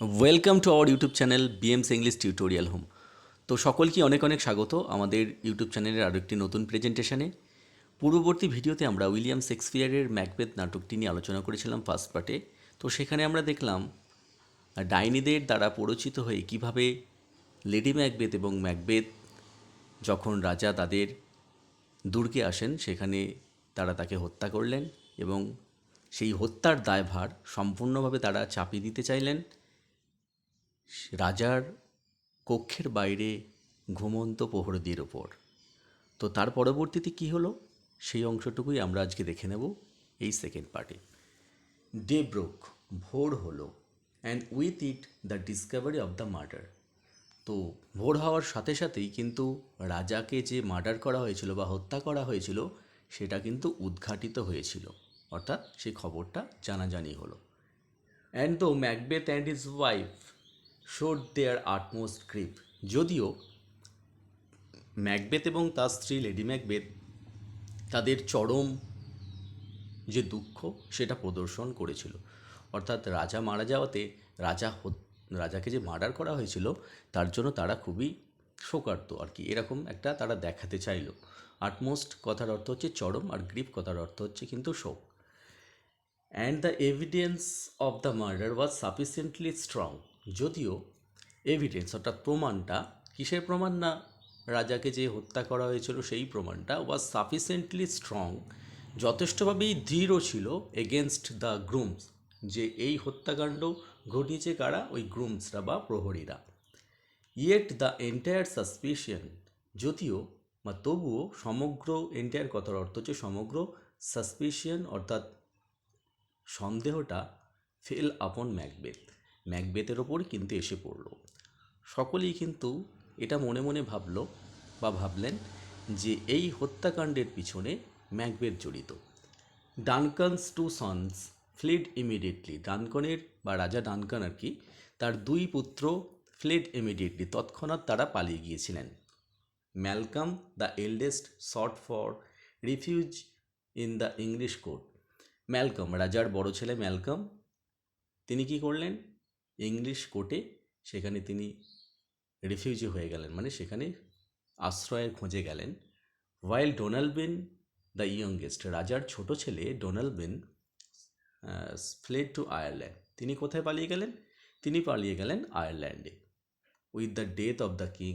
Welcome to our YouTube channel BMS English tutorial home. তো সকলকে অনেক অনেক স্বাগত আমাদের ইউটিউব চ্যানেলের আরও একটি নতুন প্রেজেন্টেশনে। পূর্ববর্তী ভিডিওতে আমরা উইলিয়াম শেক্সপিয়ারের ম্যাকবেথ নাটকটি নিয়ে আলোচনা করেছিলাম ফার্স্ট পার্টে। তো সেখানে আমরা দেখলাম ডাইনিদের দ্বারা প্ররোচিত হয়ে কিভাবে লেডি ম্যাকবেথ এবং ম্যাকবেথ যখন রাজা তাদের দুর্গে আসেন সেখানে তারা তাকে হত্যা করলেন এবং সেই হত্যার দায়ভার সম্পূর্ণভাবে তারা চাপিয়ে দিতে চাইলেন রাজার কক্ষের বাইরে ঘুমন্ত প্রহরীদের ওপর। তো তার পরবর্তীতে কী হলো সেই অংশটুকুই আমরা আজকে দেখে নেব এই সেকেন্ড পার্টে। ডে ব্রোক, ভোর হলো, and with it the Discovery of the murder. তো ভোর হওয়ার সাথে সাথেই কিন্তু রাজাকে যে মার্ডার করা হয়েছিল বা হত্যা করা হয়েছিল সেটা কিন্তু উদ্ঘাটিত হয়েছিল, অর্থাৎ সেই খবরটা জানাজানি হলো। And though Macbeth and his wife showed their utmost grief, যদিও ম্যাকবেথ এবং তার স্ত্রী লেডি ম্যাকবেথ তাদের চরম যে দুঃখ সেটা প্রদর্শন করেছিল, অর্থাৎ রাজা মারা যাওয়াতে রাজাকে যে মার্ডার করা হয়েছিল তার জন্য তারা খুবই শোকার্ত আর কি, এরকম একটা তারা দেখাতে চাইল। আটমোস্ট কথার অর্থ হচ্ছে চরম, আর গ্রিফ কথার অর্থ হচ্ছে কিন্তু শোক। And the evidence of the murder was sufficiently strong, যদিও এভিডেন্স অর্থাৎ প্রমাণটা, কিসের প্রমাণ না রাজাকে যে হত্যা করা হয়েছিল সেই প্রমাণটা, ওয়াজ সাফিসিয়েন্টলি স্ট্রং যথেষ্টভাবেই দৃঢ় ছিল এগেনস্ট দ্য গ্রুমস, যে এই হত্যাকাণ্ড ঘটিয়েছে কারা, ওই গ্রুমসরা বা প্রহরীরা। ইয়েট দ্য এন্টায়ার সাসপিশন, যদিও বা তবুও সমগ্র, এন্টায়ার কথার অর্থ হচ্ছে সমগ্র, সাসপিশন অর্থাৎ সন্দেহটা ফেল আপন ম্যাকবেথ, ম্যাকবেথের ওপর কিন্তু এসে পড়ল। সকলেই কিন্তু এটা মনে মনে ভাবলেন যে এই হত্যাকাণ্ডের পিছনে ম্যাকবেথ জড়িত। Duncan's two sons fled immediately, ডানকনের বা রাজা ডানকান আর কি, তার দুই পুত্র ফ্লিড ইমিডিয়েটলি, তৎক্ষণাৎ তারা পালিয়ে গিয়েছিলেন। Malcolm the eldest sought for refuge in the English court, Malcolm রাজার বড় ছেলে ম্যালকাম, তিনি কি করলেন, ইংলিশ কোর্টে সেখানে তিনি রিফিউজি হয়ে গেলেন, মানে সেখানে আশ্রয়ের খোঁজে গেলেন। ওয়াইল ডোনাল্ডবিন দ্য ইয়ংগেস্ট, রাজার ছোট ছেলে ডোনাল্ডবিন ফ্লেড টু আয়ারল্যান্ড, তিনি কোথায় পালিয়ে গেলেন, তিনি পালিয়ে গেলেন আয়ারল্যান্ডে। With the death of the king,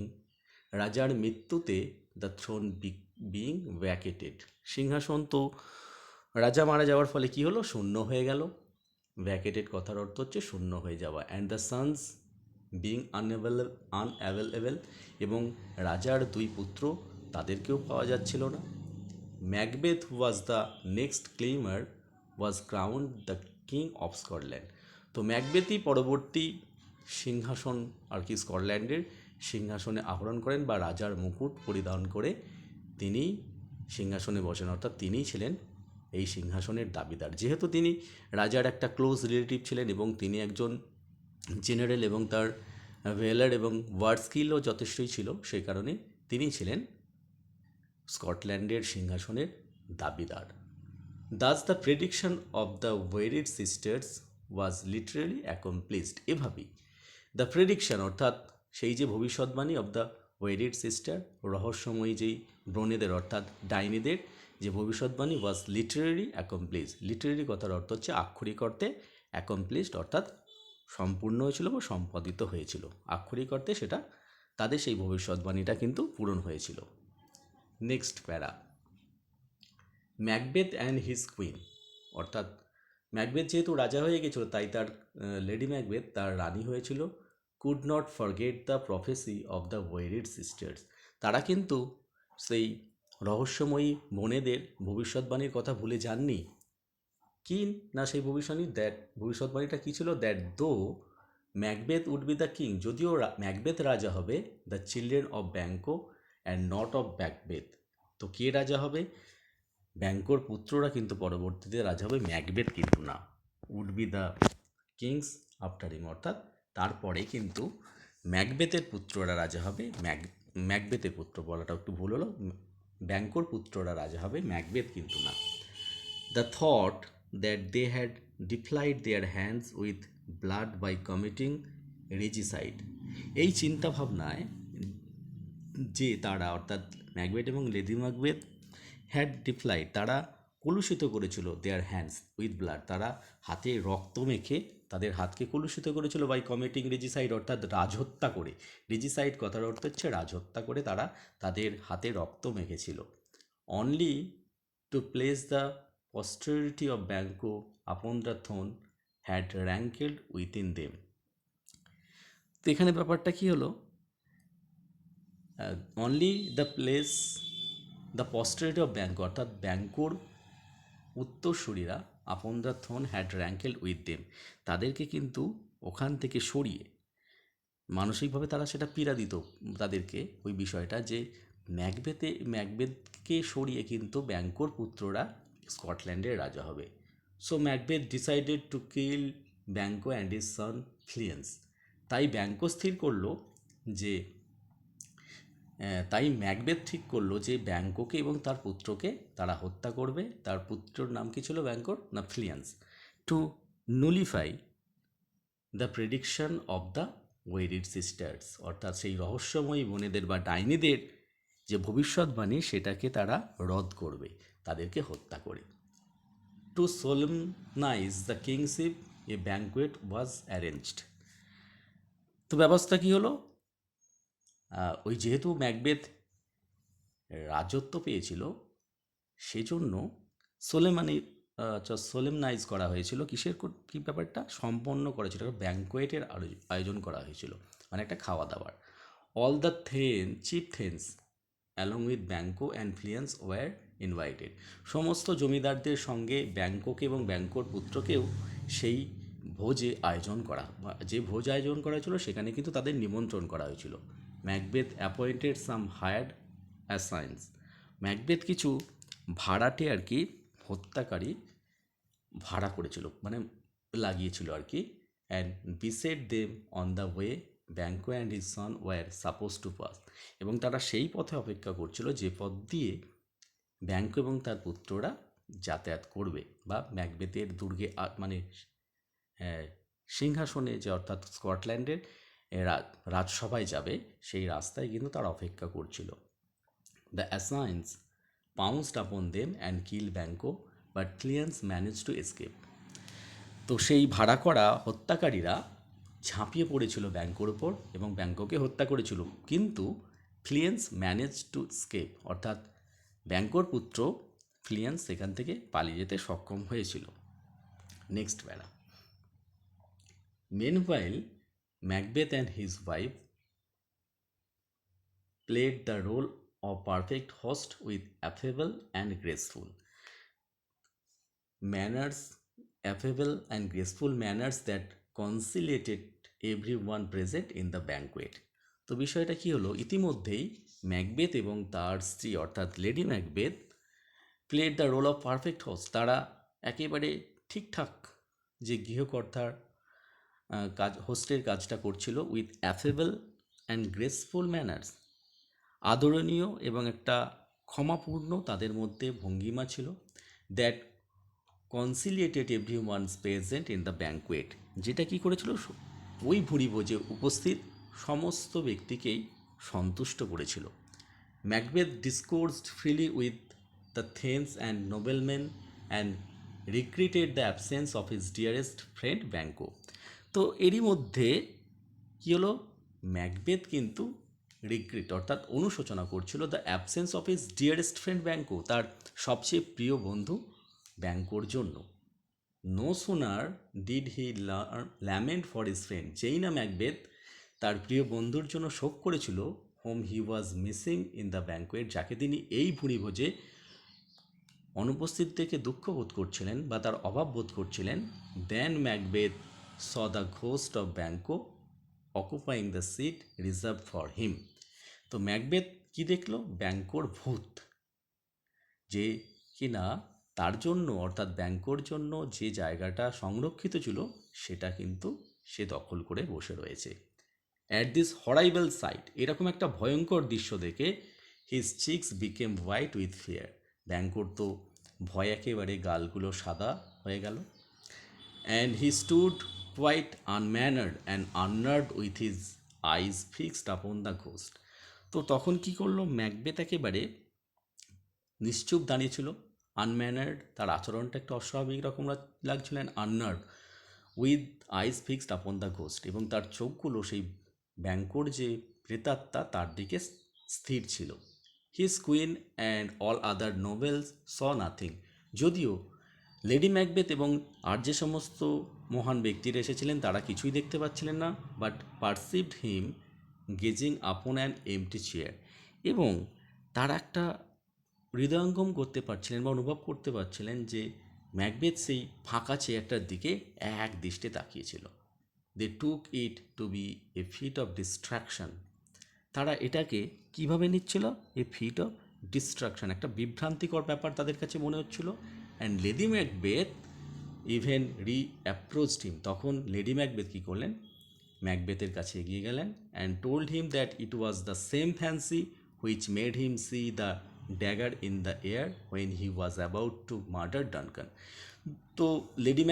রাজার মৃত্যুতে দ্য থ্রোন বিং ভ্যাকেটেড, সিংহাসন তো রাজা মারা যাওয়ার ফলে কি হলো, শূন্য হয়ে গেল। ভ্যাকেটেড কথার অর্থ হচ্ছে শূন্য হয়ে যাওয়া। And the sons being unavailable, এবং রাজার দুই পুত্র তাদেরকেও পাওয়া যাচ্ছিল না। Macbeth was the next claimer was crowned the king of Scotland, তো ম্যাকবেথই পরবর্তী সিংহাসন আর কি, স্কটল্যান্ডের সিংহাসনে আহরণ করেন বা রাজার মুকুট পরিধান করে তিনি সিংহাসনে বসেন, অর্থাৎ তিনিই ছিলেন এই সিংহাসনের দাবিদার। যেহেতু তিনি রাজার একটা ক্লোজ রিলেটিভ ছিলেন এবং তিনি একজন জেনারেল এবং তার ভেলার এবং ওয়ার্ড স্কিলও যথেষ্টই ছিল, সেই কারণে তিনি ছিলেন স্কটল্যান্ডের সিংহাসনের দাবিদার। Thus the prediction of the weird sisters was literally accomplished, এভাবেই দ্য প্রেডিকশন অর্থাৎ সেই যে ভবিষ্যৎবাণী অফ দ্য ওয়েরিড সিস্টার, রহস্যময়ী যেই ব্রণেদের অর্থাৎ ডাইনিদের যে ভবিষ্যৎবাণী, ওয়াজ লিটারেরি অ্যাকমপ্লিস, লিটারেরি কথার অর্থ হচ্ছে আক্ষরিক অর্থে, অ্যাকমপ্লিসড অর্থাৎ সম্পূর্ণ হয়েছিল বা সম্পাদিত হয়েছিল, আক্ষরিক অর্থে সেটা তাদের সেই ভবিষ্যৎবাণীটা কিন্তু পূরণ হয়েছিল। নেক্সট প্যারা, ম্যাকবেথ অ্যান্ড হিজ কুইন, অর্থাৎ ম্যাকবেথ যেহেতু রাজা হয়ে গেছিল তাই তার লেডি ম্যাকবেথ তার রানী হয়েছিল। Could not forget the prophecy of the weird sisters, তারা কিন্তু সেই রহস্যময়ী বোনেদের ভবিষ্যৎবাণীর কথা ভুলে যাননি। কি না সেই ভবিষ্যৎবাণীটা কী ছিল, that though Macbeth would be the king, যদিও ম্যাকবেথ রাজা হবে, the children of Banquo and not of Macbeth, তো কে রাজা হবে, ব্যাঙ্কোর পুত্ররা কিন্তু পরবর্তীতে রাজা হবে, ম্যাকবেথ কিন্তু না। Would be the kings after him, অর্থাৎ তারপরে কিন্তু ম্যাকবেথের পুত্ররা রাজা হবে, ম্যাকবেথের পুত্র বলাটা একটু ভুল হলো, ব্যাঙ্কোর পুত্ররা রাজা হবে, ম্যাকবেথ কিন্তু না। The thought that they had defiled their hands with blood by committing regicide. এই চিন্তা ভাবনায় যে তারা অর্থাৎ ম্যাকবেথ এবং লেডি ম্যাকবেথ হ্যাড ডিফ্লাইড তারা কলুষিত করেছিল দেয়ার হ্যান্ডস উইথ ব্লাড, তারা হাতে রক্ত মেখে তাদের হাতকে কলুষিত করেছিল বাই কমিটিং রেজিসাইড অর্থাৎ রাজহত্যা করে। রেজিসাইড কথার অর্থ হচ্ছে রাজহত্যা করে তারা তাদের হাতে রক্ত মেখেছিল। Only to place the posterity of Banquo upon the throne had rankled within them. তো এখানে ব্যাপারটা কি হলো, only the place the posterity of Banquo অর্থাৎ ব্যাঙ্কোর উত্তরসূরিরা upon the throne had rankled with them, তাদেরকে কিন্তু ওখান থেকে সরিয়ে মানসিকভাবে তারা সেটা পীড়া দিত তাদেরকে ওই বিষয়টা যে ম্যাকবেথকে সরিয়ে কিন্তু ব্যাঙ্কোর পুত্ররা স্কটল্যান্ডের রাজা হবে। So Macbeth decided to kill Banquo and his son Fleance. তাই ব্যাঙ্কো স্থির করলো যে তাই ম্যাকবেথ ঠিক করলো যে ব্যাঙ্কোকে এবং তার পুত্রকে তারা হত্যা করবে। তার পুত্রর নাম কি ছিল ব্যাঙ্কোর না Fleance. To nullify the prediction of the weird sisters অর্থাৎ সেই রহস্যময়ী বোনেদের বা ডাইনিদের যে ভবিষ্যৎবাণী সেটাকে তারা রদ করবে তাদেরকে হত্যা করে। To solemnize the kingship a banquet was arranged. তো ব্যবস্থা কি হলো, ওই যেহেতু ম্যাকবেথ রাজত্ব পেয়েছিল সেজন্য সোলেমনাইজ করা হয়েছিল কিসের কী ব্যাপারটা সম্পন্ন করেছিল, ব্যাঙ্কোয়েটের আয়োজন করা হয়েছিল, মানে একটা খাওয়া দাওয়ার। All the chief thanes along with Banquo and Fleance were invited. সমস্ত জমিদারদের সঙ্গে ব্যাঙ্কোকে এবং ব্যাঙ্কোর পুত্রকেও সেই ভোজে আয়োজন করা, যে ভোজ আয়োজন করা হয়েছিল সেখানে কিন্তু তাদের নিমন্ত্রণ করা হয়েছিল। ম্যাকবেথ অ্যাপয়েন্টেড সাম হায়ার্ড অ্যাসাইন্স। ম্যাকবেথ কিছু ভাড়াটে আর কি হত্যাকারী ভাড়া করেছিল, মানে লাগিয়েছিল আর কি। And beside them on the way Banquo and his son were suppose to pass. এবং তারা সেই পথে অপেক্ষা করছিল যে পথ দিয়ে ব্যাঙ্কো এবং তার পুত্ররা যাতায়াত করবে বা ম্যাকবেথের দুর্গে মানে সিংহাসনে যে অর্থাৎ স্কটল্যান্ডের রাজসভায় যাবে সেই রাস্তায় কিন্তু তারা অপেক্ষা করছিল। The assassins pounced upon them and kill Banquo but Fleance manage to escape. তো সেই ভাড়া করা হত্যাকারীরা ঝাঁপিয়ে পড়েছিল ব্যাঙ্কোর ওপর এবং ব্যাঙ্কোকে হত্যা করেছিল, কিন্তু ফ্লিয়েন্স ম্যানেজ টু স্কেপ অর্থাৎ ব্যাঙ্কোর পুত্র ফ্লিয়েন্স সেখান থেকে পালিয়ে যেতে সক্ষম হয়েছিল। নেক্সট প্যারা। Meanwhile, Macbeth and his wife played the role of perfect host with affable and graceful manners, affable and graceful manners that conciliated everyone present in the banquet. তো বিষয়টা কি হলো, ইতিমধ্যেই ম্যাকবেথ এবং তার স্ত্রী অর্থাৎ Lady Macbeth played the role of perfect host. তারা একেবারে ঠিকঠাক যে গৃহকর্তার হোস্টের কাজটা করছিল with affable and graceful manners. আদরণীয় এবং একটা ক্ষমাপূর্ণ তাদের মধ্যে ভঙ্গিমা ছিল। That conciliated everyone's present in the banquet, যেটা কী করেছিল ওই ভুরিভোজে উপস্থিত সমস্ত ব্যক্তিকেই সন্তুষ্ট করেছিল। Macbeth discoursed freely with the thanes and nobleman and regretted the absence of his dearest friend Banquo. তো এরই মধ্যে কী হলো, ম্যাকবেথ কিন্তু রিগ্রেট অর্থাৎ অনুশোচনা করছিল the absence of his dearest friend Banquo, তার সবচেয়ে প্রিয় বন্ধু ব্যাঙ্কোর জন্য। No sooner did he lament for his friend, যেই না ম্যাকবেথ তার প্রিয় বন্ধুর জন্য শোক করেছিল, whom he was missing in the banquet, যাকে তিনি এই ভুরিভোজে অনুপস্থিত থেকে দুঃখ বোধ করছিলেন বা তার অভাব বোধ করছিলেন। Then Macbeth saw the ghost of Banquo occupying the seat reserve for him. তো ম্যাকবেথ কি দেখলো, ব্যাঙ্কোর ভূত, যে কিনা তার জন্য অর্থাৎ ব্যাঙ্কোর জন্য যে জায়গাটা সংরক্ষিত ছিল সেটা কিন্তু সে দখল করে বসে রয়েছে। অ্যাট দিস হরাইবল সাইট, এরকম একটা ভয়ঙ্কর দৃশ্য দেখে his cheeks became white with fear, ব্যাঙ্কোর তো ভয় একেবারে গালগুলো সাদা হয়ে গেল। And he stood quite unmannered and unnerved with his eyes fixed upon the ghost. তো তখন কি করলো, ম্যাকবেথ একেবারে নিশ্চুপ দাঁড়িয়েছিল, আনম্যানার্ড, তার আচরণটা একটু অস্বাভাবিক রকম লাগছিল, and unnerve with eyes fixed upon the ghost, এবং তার চোখগুলো সেই ব্যাঙ্কোর যে প্রেতাত্মা তার দিকে স্থির ছিল। His queen and all other novels saw nothing. যদিও লেডি ম্যাকবেথ এবং আর যে সমস্ত মহান ব্যক্তিরা এসেছিলেন তারা কিছুই দেখতে পাচ্ছিলেন না, বাট পারসিভড হিম গেজিং আপন অ্যান এমটি চেয়ার, এবং তারা একটা হৃদয়ঙ্গম করতে পারছিলেন বা অনুভব করতে পারছিলেন যে ম্যাকবেথ সেই ফাঁকা চেয়ারটার দিকে এক দৃষ্টে তাকিয়েছিল। They took it to be a fit of distraction. তারা এটাকে কিভাবে নিচ্ছিল, এ ফিট অফ ডিস্ট্রাকশন, একটা বিভ্রান্তিকর ব্যাপার তাদের কাছে মনে হচ্ছিল। And Lady Macbeth even approached him. তখন লেডি ম্যাকবেথ কী করলেন, ম্যাকবেথের কাছে এগিয়ে গেলেন and told him that it was the same fancy which made him see the dagger in the air when he was about to murder Duncan. তো Lady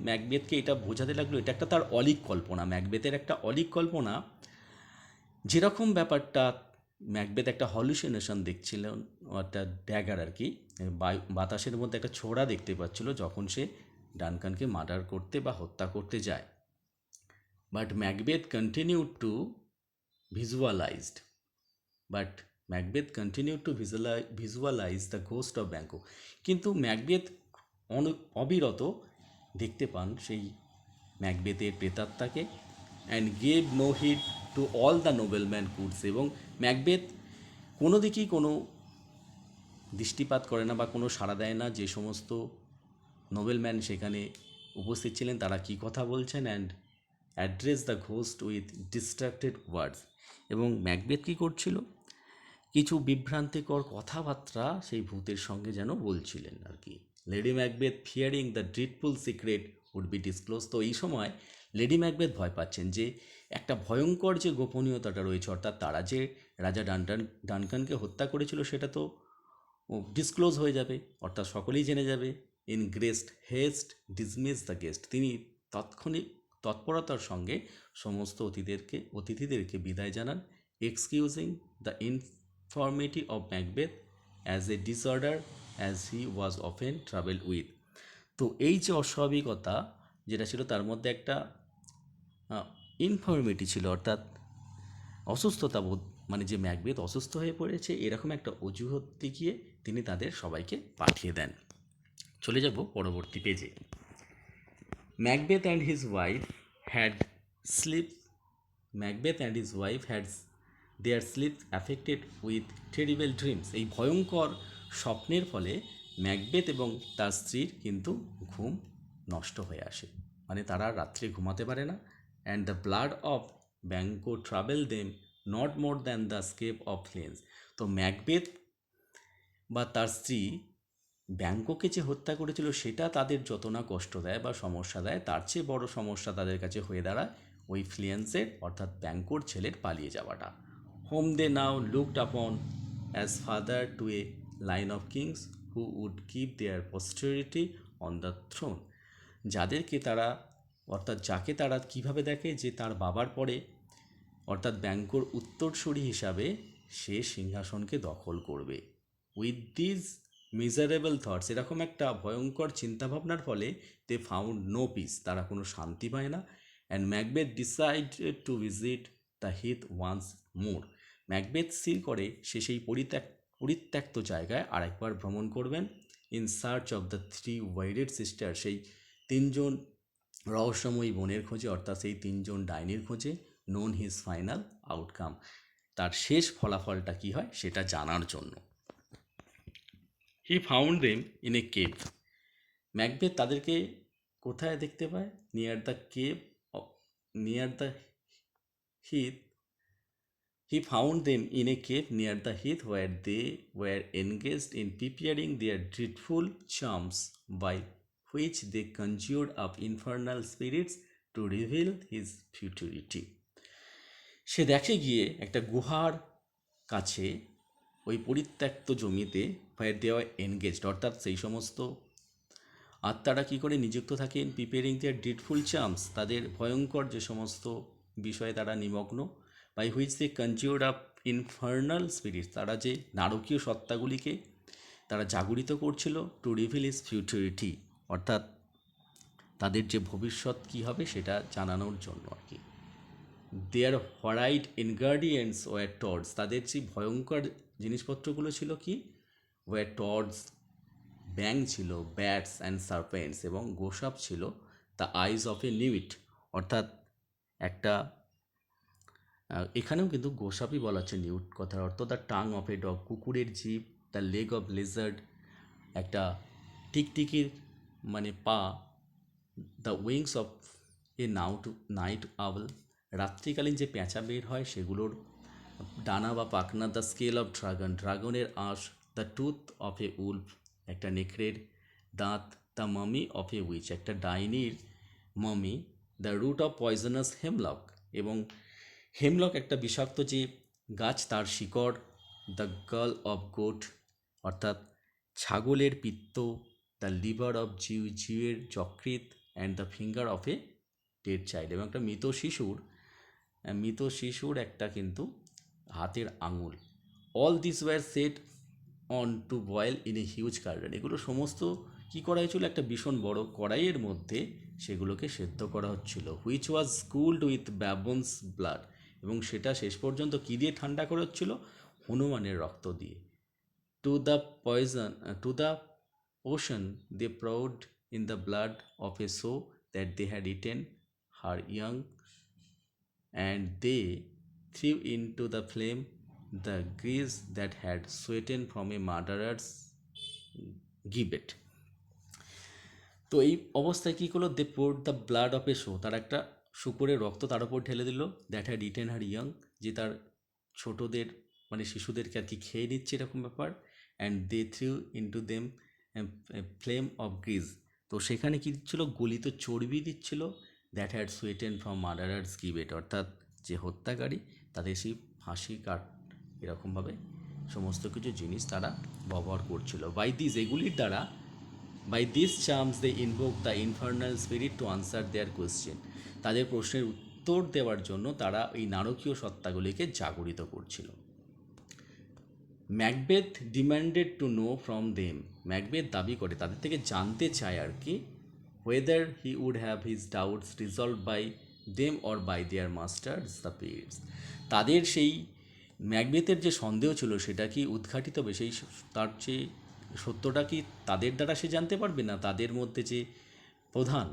ম্যাকবেথকে এটা বোঝাতে লাগলো এটা একটা তার অলীক কল্পনা, ম্যাকবেথের একটা অলীক কল্পনা। যেরকম ব্যাপারটা ম্যাকবেথ একটা হলিউসিনেশন দেখছিলেন, একটা ড্যাগার আর কি, বাতাসের মধ্যে একটা ছোড়া দেখতে পাচ্ছিল যখন সে ডানকানকে মার্ডার করতে বা হত্যা করতে যায়। But Macbeth continued to visualized but Macbeth continued to visualize the ghost of Banquo. কিন্তু ম্যাকবেথ অবিরত দেখতে পান সেই ম্যাকবেথের প্রেতাত্মাকে, and gave no heed to all the nobleman cuds. এবং ম্যাকবেথ কোনো দিকেই কোনো দৃষ্টিপাত করে না বা কোনো সাড়া দেয় না যে সমস্ত নোবেলম্যান সেখানে উপস্থিত ছিলেন তারা কী কথা বলছেন, and address the ghost with distracted words. এবং ম্যাকবেথ কী করছিল, কিছু বিভ্রান্তিকর কথাবার্তা সেই ভূতের সঙ্গে যেন বলছিলেন আর কি। Lady Macbeth fearing the dreadful secret would be disclose. তো এই সময় লেডি ম্যাকবেথ ভয় পাচ্ছেন যে একটা ভয়ঙ্কর যে গোপনীয়তাটা রয়েছে, অর্থাৎ তারা যে রাজা ডানকানকে হত্যা করেছিল সেটা তো ডিসক্লোজ হয়ে যাবে, অর্থাৎ সকলেই জেনে যাবে। In greatest haste dismiss the guest. তিনি তাৎক্ষণিক তৎপরতার সঙ্গে সমস্ত অতিথিদেরকে বিদায় জানান, excusing the infirmity of Macbeth as a disorder as he was often travel with. তো এই যে অস্বাভাবিকতা যেটা ছিল তার মধ্যে একটা ইনফর্মিটি ছিল, অর্থাৎ অসুস্থতা বোধ, মানে যে ম্যাকবেথ অসুস্থ হয়ে পড়েছে এরকম একটা অজুহাত দেখিয়ে তিনি তাদের সবাইকে পাঠিয়ে দেন। চলে যাব পরবর্তী পেজে। Macbeth and his wife had sleep Macbeth and his wife had their sleep affected with terrible dreams. এই ভয়ঙ্কর স্বপ্নের ফলে ম্যাকবেথ এবং তার স্ত্রীর কিন্তু ঘুম নষ্ট হয়ে আসে, মানে তারা রাত্রে ঘুমাতে পারে না। And the blood of Banquo travel them not more than the escape of Fleance. তো ম্যাকবেথ বা তার স্ত্রী ব্যাঙ্কোকে যে হত্যা করেছিল সেটা তাদের যত না কষ্ট দেয় বা সমস্যা দেয়, তার চেয়ে বড় সমস্যা তাদের কাছে হয়ে দাঁড়ায় ওই ফ্লিয়েন্সের অর্থাৎ ব্যাঙ্কোর ছেলের পালিয়ে যাওয়াটা। Whom they now looked upon as father to a line of kings who would keep their posterity on the throne. যাদেরকে তারা অর্থাৎ যাকে তারা কিভাবে দেখে যে তার বাবার পরে অর্থাৎ ব্যাঙ্কোর উত্তরসূরি হিসাবে সে সিংহাসনকে দখল করবে। উইথ দিস মিজারেবল থটস, এরকম একটা ভয়ঙ্কর চিন্তাভাবনার ফলে দে ফাউন্ড নো পিস, তারা কোনো শান্তি পায় না। And Macbeth decided to visit the heath once more. Macbeth স্থির করে সে সেই পরিত্যক্ত জায়গায় আরেকবার ভ্রমণ করবেন, in search of the three weird sister, সেই তিনজন রহস্যময়ী বোনের খোঁজে, অর্থাৎ সেই তিনজন ডাইনির খোঁজে। নোন হিজ ফাইনাল আউটকাম, তার শেষ ফলাফলটা কী হয় সেটা জানার জন্য। He found them in a cave. Macbeth তাদেরকে কোথায় দেখতে পায়, near the heath. He found them in a cave near the heath where they were engaged in preparing their dreadful charms by which they conjured up infernal spirits to reveal his futility. সে দেখে গিয়ে একটা গুহার কাছে ওই পরিত্যক্ত জমিতে fire দেওয়া এনগেজড, অর্থাৎ সেই সমস্ত আত্মারা কী করে নিযুক্ত থাকেন প্রিপেয়ারিং দেয়ার ডিডফুল চার্মস, তাদের ভয়ঙ্কর যে সমস্ত বিষয়ে তারা নিমগ্ন, by which they conjure up infernal spirit, তারা যে নারকীয় সত্তাগুলিকে তারা জাগরিত করছিল টু রিভিল ইজ ফিউচারিটি, অর্থাৎ তাদের যে ভবিষ্যৎ কী হবে সেটা জানানোর জন্য আর কি। দেয়ার হরাইড ইনগ্রেডিয়েন্টস ওয়ার টর্ডস, তাদের যে ভয়ঙ্কর জিনিসপত্রগুলো ছিল কি, ওয়ার টর্ডস, ব্যাং ছিল, ব্যাটস অ্যান্ড সার্পেন্টস, এবং গোসাপ ছিল দ্য আইজ অফ এ নিউইট, অর্থাৎ একটা এখানেও কিন্তু গোসাপই বলা হচ্ছে নিউট কথার অর্থ, the tongue of a dog, কুকুরের জিভ, দ্য লেগ অফ লিজার্ড, একটা টিকটিকির মানে পা, the wings of a night owl, রাত্রিকালীন যে পেঁচা বের হয় সেগুলোর ডানা বা পাখনা, দ্য স্কেল অফ ড্রাগন, ড্রাগনের আঁশ, the tooth of a wolf, একটা নেকড়ের দাঁত, দ্য মামি অফ এ উইচ, একটা ডাইনির mummy, the root of poisonous hemlock, এবং হেমলক একটা বিষাক্ত যে গাছ তার শিকড়, দ্য গাল অফ গোট, অর্থাৎ ছাগলের পিত্ত, দ্য লিভার অফ জিউ, জিউয়ের যকৃৎ, and the finger of a dead child, এবং একটা মৃত শিশুর একটা কিন্তু হাতের আঙুল। All this were set on to boil in a huge cauldron, এগুলো সমস্ত কী করা হয়েছিল, একটা ভীষণ বড় কড়াইয়ের মধ্যে সেগুলোকে সেদ্ধ করা হচ্ছিল, which was cooled with baboon's blood, এবং সেটা শেষ পর্যন্ত কী দিয়ে ঠান্ডা করা হচ্ছিল, হনুমানের রক্ত দিয়ে। To the poison to the ocean they poured in the blood of a sow that they had eaten her young, and they threw into the flame the grease that had sweaten from a murderer's gibbet. তো এই অবস্থায় কী করলো, they poured the blood of a sow, তার একটা শুকরের রক্ত তার উপর ঢেলে দিল, that had eaten her young, যে তার ছোটদের মানে শিশুদেরকে আর কি খেয়ে নিচ্ছে এরকম ব্যাপার, and they threw into them flame of grease, তো সেখানে কী দিচ্ছিল, গলিত চর্বি দিচ্ছিল, that had sweaten from murderer's গিভেট, অর্থাৎ যে হত্যাকারী তাদের সেই ফাঁসি কাট এরকমভাবে সমস্ত কিছু জিনিস তারা ব্যবহার করছিল। বাই দিস, এগুলির দ্বারা, by this charms they invoke the infernal spirit to answer their question, তাদের প্রশ্নের উত্তর দেওয়ার জন্য তারা এই নারকীয় সত্তাগুলিকে জাগরিত করছিল। Macbeth demanded to know from them, Macbeth দাবি করে তাদের থেকে জানতে চায় আর কি, whether he would have his doubts resolved by them or by their masters the spirits, তাদের সেই ম্যাকবেথের যে সন্দেহ ছিল সেটা কি উদ্ঘাটিত হবে, সেই তার যে সত্যটা কি তাদের দ্বারা সে জানতে পারবে, না তাদের মধ্যে যে প্রধান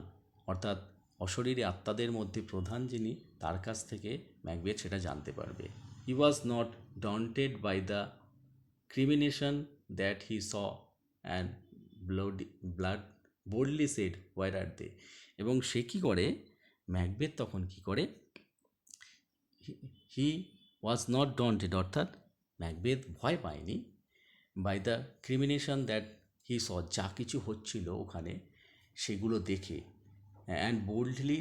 অর্থাৎ অশরীরী আত্মাদের মধ্যে প্রধান যিনি তার কাছ থেকে ম্যাকবেথ সেটা জানতে পারবে। He was not daunted by the crimination that he saw and blood boldly said where are they, এবং সে কী করে, ম্যাকবেথ তখন কী করে, হি ওয়াজ নট ডন্টেড, অর্থাৎ ম্যাকবেথ ভয় পায়নি, বাই দ্য ক্রিমিনেশন দ্যাট হি স, যা কিছু হচ্ছিল ওখানে সেগুলো দেখে, অ্যান্ড বোল্ডলি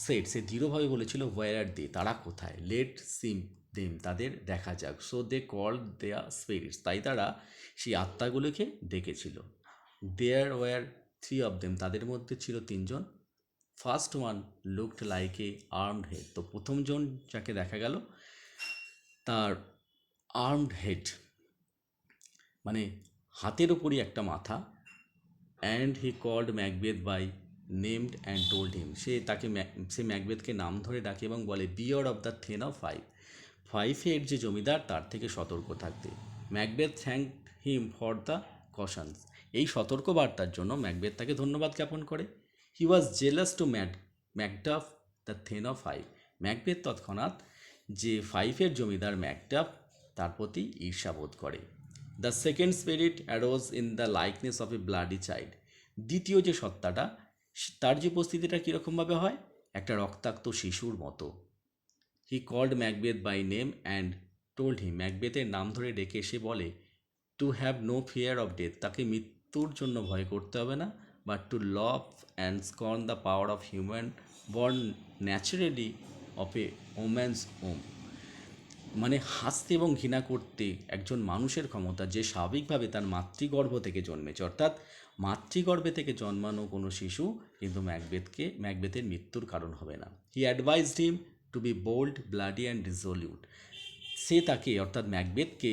সেট, সে দৃঢ়ভাবে বলেছিল ওয়ার আর দে, তারা কোথায়, লেট সিম দেম, তাদের দেখা যাক, so they called their spirits, তাই তারা সেই আত্মাগুলোকে ডেকেছিল। There were three of them, তাদের মধ্যে ছিল তিনজন, first one looked like a armed head, তো প্রথমজন যাকে দেখা গেল তার আর্মড হেড মানে হাতের ওপরই একটা মাথা, and he called Macbeth by named and told him, সে ম্যাকবেথকে নাম ধরে ডাকে এবং বলে beware of the thane of ফাইভের যে জমিদার তার থেকে সতর্ক থাকতে। Macbeth thank him for the cautions, এই সতর্কবার্তার জন্য ম্যাকবেথ তাকে ধন্যবাদ জ্ঞাপন করে। He was jealous to Macduff the thane of Macbeth তৎক্ষণাৎ যে ফাইভের জমিদার ম্যাকডাফ তার প্রতি ঈর্ষাবোধ করে। The second spirit arose in the likeness of A bloody child, দ্বিতীয় যে সত্তাটা তার যে উপস্থিতিটা কীরকমভাবে হয়, একটা রক্তাক্ত শিশুর মতো। He called Macbeth by name and told him, ম্যাকবেথের নাম ধরে ডেকে সে বলে to have no fear of death, তাকে মৃত্যুর জন্য ভয় করতে হবে না, but to love and scorn the power of human born naturally of a woman's womb, মানে হাসতে এবং ঘৃণা করতে একজন মানুষের ক্ষমতা যে স্বাভাবিকভাবে তার মাতৃগর্ভ থেকে জন্মেছে, অর্থাৎ মাতৃগর্ভে থেকে জন্মানো কোনো শিশু কিন্তু ম্যাকবেথের মৃত্যুর কারণ হবে না। He advised him to be bold, bloody and resolute. সে তাকে অর্থাৎ ম্যাকবেথকে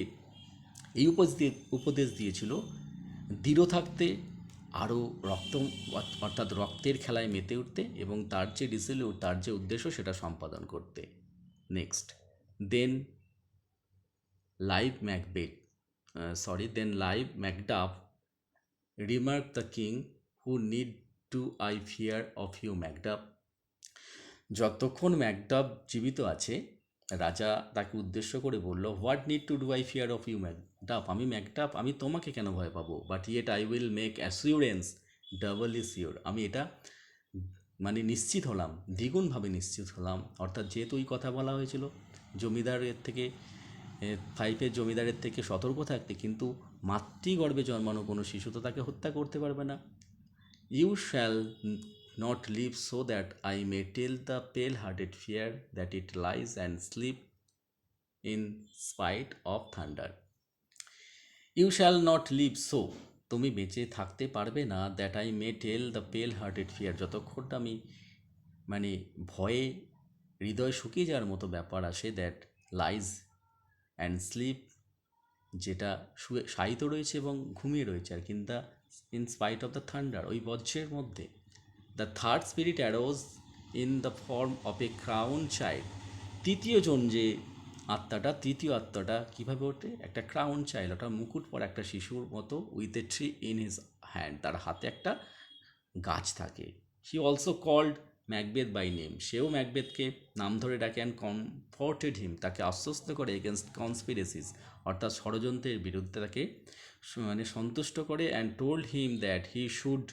এই উপদেশ দিয়েছিল দৃঢ় থাকতে, আরও অর্থাৎ রক্তের খেলায় মেতে উঠতে এবং তার যে রিজলিউট, তার যে উদ্দেশ্য সেটা সম্পাদন করতে। Next, then live Macduff remarked the king, who need do I fear of you, Macduff? যতক্ষণ ম্যাকডাফ জীবিত আছে, রাজা তাকে উদ্দেশ্য করে বলল, what need to do I fear of you Macduff? আমি তোমাকে কেন ভয় পাবো? But yet I will make assurance doubly sure. আমি এটা মানে নিশ্চিত হলাম, দ্বিগুণভাবে নিশ্চিত হলাম। অর্থাৎ যেহেতু ওই কথা বলা হয়েছিল জমিদারের থেকে, ফাইভের জমিদারের থেকে সতর্ক থাকতে, কিন্তু মাতৃগর্ভে জন্মানো কোনো শিশু তো তাকে হত্যা করতে পারবে না। You shall not live so that I may tell the pale-hearted fear that it lies and sleep in spite of thunder. You shall not live so, তুমি বেঁচে থাকতে পারবে না, that I may tell the pale hearted fear, যতক্ষণ আমি মানে ভয়ে হৃদয় শুকিয়ে যাওয়ার মতো ব্যাপার আসে, দ্যাট লাইজ অ্যান্ড স্লিপ, যেটা শায়িত রয়েছে এবং ঘুমিয়ে রয়েছে, আর কিন্তু in spite of the thunder, ওই বজ্রের মধ্যে। The third spirit arose in the form of A crown child. তৃতীয় আত্মাটা কীভাবে ওঠে? একটা ক্রাউন চাইল্ড, ওটা মুকুট পরা একটা শিশুর মতো, with a tree in his hand, তার হাতে একটা গাছ থাকে। He also called Macbeth by name, সেও ম্যাকবেথকে নাম ধরে ডাকে, অ্যান্ড কমফর্টেড হিম, তাকে আশ্বস্ত করে এগেনস্ট কনস্পিরেসিস, অর্থাৎ ষড়যন্ত্রের বিরুদ্ধে তাকে মানে সন্তুষ্ট করে, and told him that he should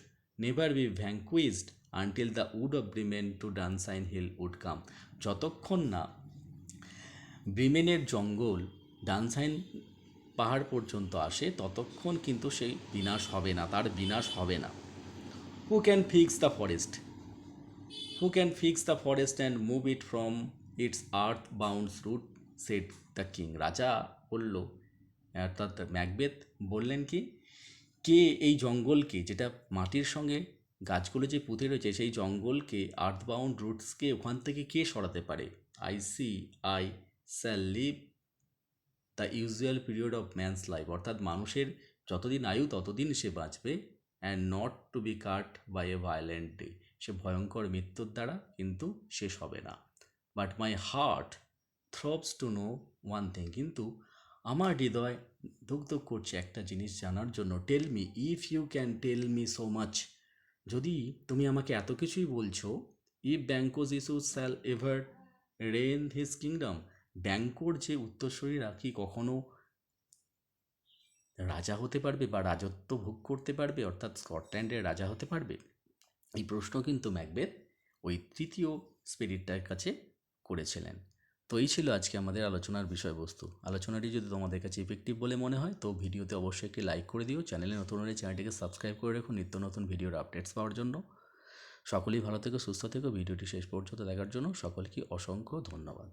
never be vanquished until the wood of Birnam to Dunsinane hill would come. যতক্ষণ না ব্রিমেনের জঙ্গল ডানসাইন পাহাড় পর্যন্ত আসে, ততক্ষণ কিন্তু সেই বিনাশ হবে না, তার বিনাশ হবে না। Who can fix the forest and move it from its earth bounds root, said the king. রাজা বলল, অর্থাৎ ম্যাকবেথ বললেন কি, কে এই জঙ্গলকে, যেটা মাটির সঙ্গে গাছগুলো যে পুঁতে রয়েছে, সেই জঙ্গলকে, আর্থবাউন্ড রুটসকে ওখান থেকে কে সরাতে পারে? I shall live the usual period of man's life, অর্থাৎ মানুষের যতদিন আয়ু ততদিন সে বাঁচবে, and not to be cut by a violent day, সে ভয়ঙ্কর মৃত্যুর দ্বারা কিন্তু শেষ হবে না। But my heart throbs to know one thing, কিন্তু আমার হৃদয় ধুকধুক করছে একটা জিনিস জানার জন্য। Tell me if you can tell me so much, যদি তুমি আমাকে এত কিছুই বলছো, if ব্যাঙ্কোজ issue shall ever reign his kingdom, ব্যাঙ্কোর যে উত্তরসূরিরা কি কখনো রাজা হতে পারবে বা রাজত্ব ভোগ করতে পারবে, অর্থাৎ স্কটল্যান্ডের রাজা হতে পারবে? এই প্রশ্ন কিন্তু ম্যাকবেথ ওই তৃতীয় স্পিরিটটার কাছে করেছিলেন। তো এই ছিল আজকে আমাদের আলোচনার বিষয়বস্তু। আলোচনাটি যদি তোমাদের কাছে ইফেক্টিভ বলে মনে হয়, তো ভিডিওতে অবশ্যই একটি লাইক করে দিও। চ্যানেলে নতুন হলে চ্যানেলটিকে সাবস্ক্রাইব করে রেখো নিত্য নতুন ভিডিওর আপডেটস পাওয়ার জন্য। সকলেই ভালো থেকো, সুস্থ থেকো। ভিডিওটি শেষ পর্যন্ত দেখার জন্য সকলকে অসংখ্য ধন্যবাদ।